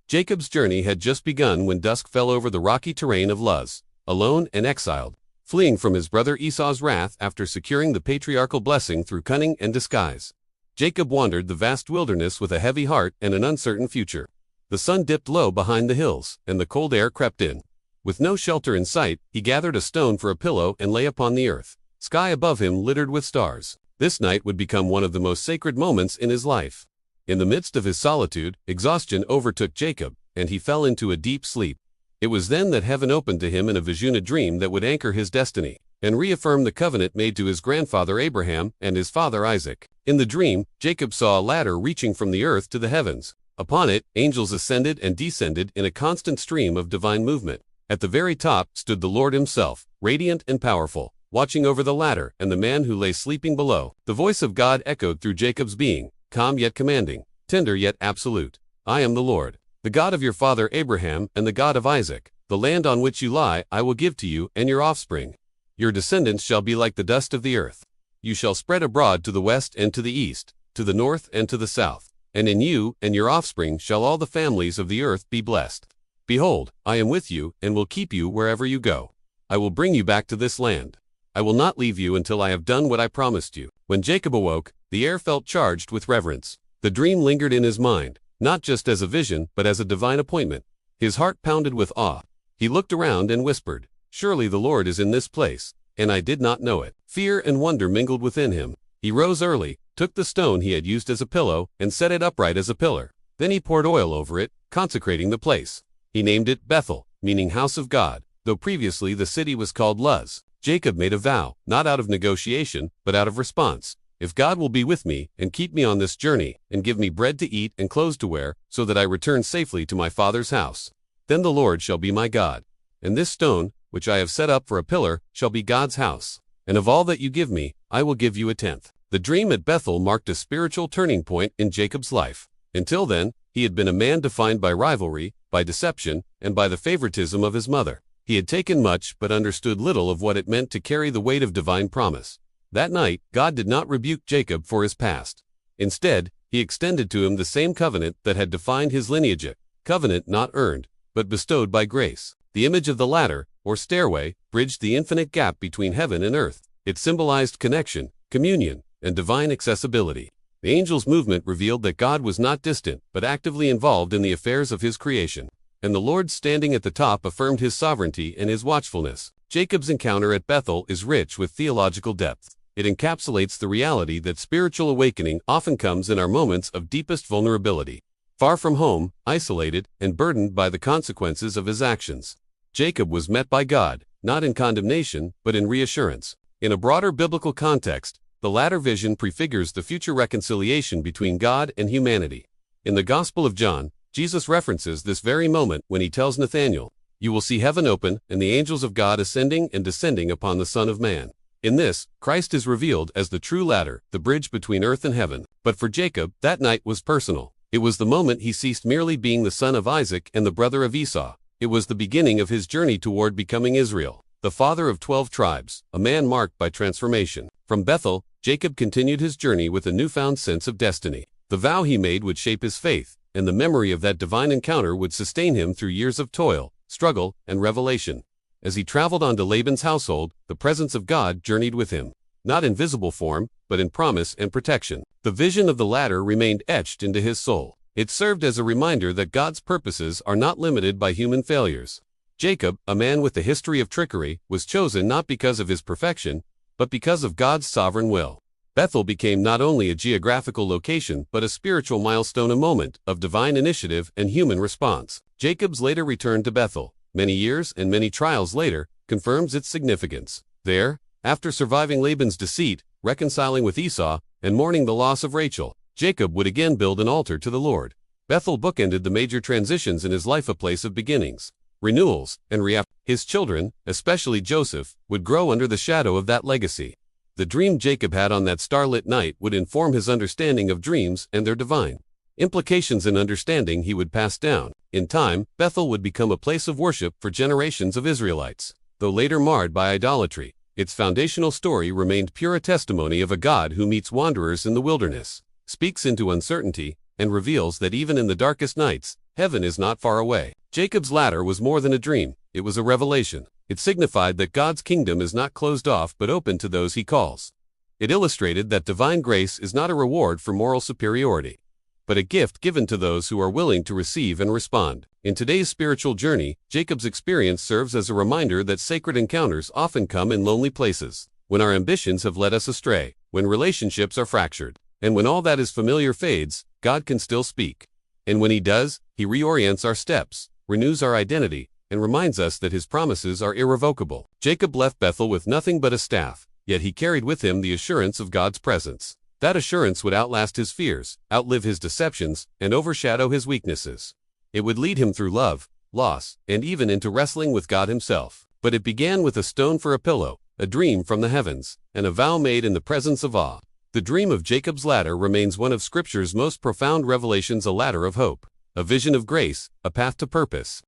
Jacob's journey had just begun when dusk fell over the rocky terrain of Luz. Alone and exiled, fleeing from his brother Esau's wrath after securing the patriarchal blessing through cunning and disguise, Jacob wandered the vast wilderness with a heavy heart and an uncertain future. The sun dipped low behind the hills, and the cold air crept in. With no shelter in sight, he gathered a stone for a pillow and lay upon the earth. Sky above him littered with stars. This night would become one of the most sacred moments in his life. In the midst of his solitude, exhaustion overtook Jacob, and he fell into a deep sleep. It was then that heaven opened to him in a vision, a dream that would anchor his destiny and reaffirm the covenant made to his grandfather Abraham and his father Isaac. In the dream, Jacob saw a ladder reaching from the earth to the heavens. Upon it, angels ascended and descended in a constant stream of divine movement. At the very top stood the Lord himself, radiant and powerful, watching over the ladder and the man who lay sleeping below. The voice of God echoed through Jacob's being, calm yet commanding, tender yet absolute. I am the Lord, the God of your father Abraham and the God of Isaac. The land on which you lie I will give to you and your offspring. Your descendants shall be like the dust of the earth. You shall spread abroad to the west and to the east, to the north and to the south. And in you and your offspring shall all the families of the earth be blessed. Behold, I am with you and will keep you wherever you go. I will bring you back to this land. I will not leave you until I have done what I promised you. When Jacob awoke, the air felt charged with reverence. The dream lingered in his mind, not just as a vision, but as a divine appointment. His heart pounded with awe. He looked around and whispered, "Surely the Lord is in this place, and I did not know it." Fear and wonder mingled within him. He rose early, took the stone he had used as a pillow, and set it upright as a pillar. Then he poured oil over it, consecrating the place. He named it Bethel, meaning house of God, though previously the city was called Luz. Jacob made a vow, not out of negotiation, but out of response. If God will be with me and keep me on this journey, and give me bread to eat and clothes to wear, so that I return safely to my father's house, then the Lord shall be my God. And this stone, which I have set up for a pillar, shall be God's house. And of all that you give me, I will give you a tenth. The dream at Bethel marked a spiritual turning point in Jacob's life. Until then, he had been a man defined by rivalry, by deception, and by the favoritism of his mother. He had taken much but understood little of what it meant to carry the weight of divine promise. That night, God did not rebuke Jacob for his past. Instead, he extended to him the same covenant that had defined his lineage, a covenant not earned, but bestowed by grace. The image of the ladder, or stairway, bridged the infinite gap between heaven and earth. It symbolized connection, communion, and divine accessibility. The angel's movement revealed that God was not distant, but actively involved in the affairs of his creation. And the Lord standing at the top affirmed his sovereignty and his watchfulness. Jacob's encounter at Bethel is rich with theological depth. It encapsulates the reality that spiritual awakening often comes in our moments of deepest vulnerability. Far from home, isolated, and burdened by the consequences of his actions, Jacob was met by God, not in condemnation, but in reassurance. In a broader biblical context, the latter vision prefigures the future reconciliation between God and humanity. In the Gospel of John, Jesus references this very moment when he tells Nathanael, "You will see heaven open and the angels of God ascending and descending upon the Son of Man." In this, Christ is revealed as the true ladder, the bridge between earth and heaven. But for Jacob, that night was personal. It was the moment he ceased merely being the son of Isaac and the brother of Esau. It was the beginning of his journey toward becoming Israel, the father of 12 tribes, a man marked by transformation. From Bethel, Jacob continued his journey with a newfound sense of destiny. The vow he made would shape his faith, and the memory of that divine encounter would sustain him through years of toil, struggle, and revelation. As he traveled on to Laban's household, the presence of God journeyed with him, not in visible form, but in promise and protection. The vision of the ladder remained etched into his soul. It served as a reminder that God's purposes are not limited by human failures. Jacob, a man with a history of trickery, was chosen not because of his perfection, but because of God's sovereign will. Bethel became not only a geographical location but a spiritual milestone, a moment of divine initiative and human response. Jacob's later return to Bethel, many years and many trials later, confirms its significance. There, after surviving Laban's deceit, reconciling with Esau, and mourning the loss of Rachel, Jacob would again build an altar to the Lord. Bethel bookended the major transitions in his life, a place of beginnings, renewals, and His children, especially Joseph, would grow under the shadow of that legacy. The dream Jacob had on that starlit night would inform his understanding of dreams and their divine implications and understanding he would pass down. In time, Bethel would become a place of worship for generations of Israelites. Though later marred by idolatry, its foundational story remained pure, a testimony of a God who meets wanderers in the wilderness, speaks into uncertainty, and reveals that even in the darkest nights, Heaven is not far away. Jacob's ladder was more than a dream, it was a revelation. It signified that God's kingdom is not closed off but open to those he calls. It illustrated that divine grace is not a reward for moral superiority, but a gift given to those who are willing to receive and respond. In today's spiritual journey, Jacob's experience serves as a reminder that sacred encounters often come in lonely places, when our ambitions have led us astray, when relationships are fractured, and when all that is familiar fades, God can still speak. And when he does, he reorients our steps, renews our identity, and reminds us that his promises are irrevocable. Jacob left Bethel with nothing but a staff, yet he carried with him the assurance of God's presence. That assurance would outlast his fears, outlive his deceptions, and overshadow his weaknesses. It would lead him through love, loss, and even into wrestling with God himself. But it began with a stone for a pillow, a dream from the heavens, and a vow made in the presence of awe. The dream of Jacob's ladder remains one of Scripture's most profound revelations, a ladder of hope, a vision of grace, a path to purpose.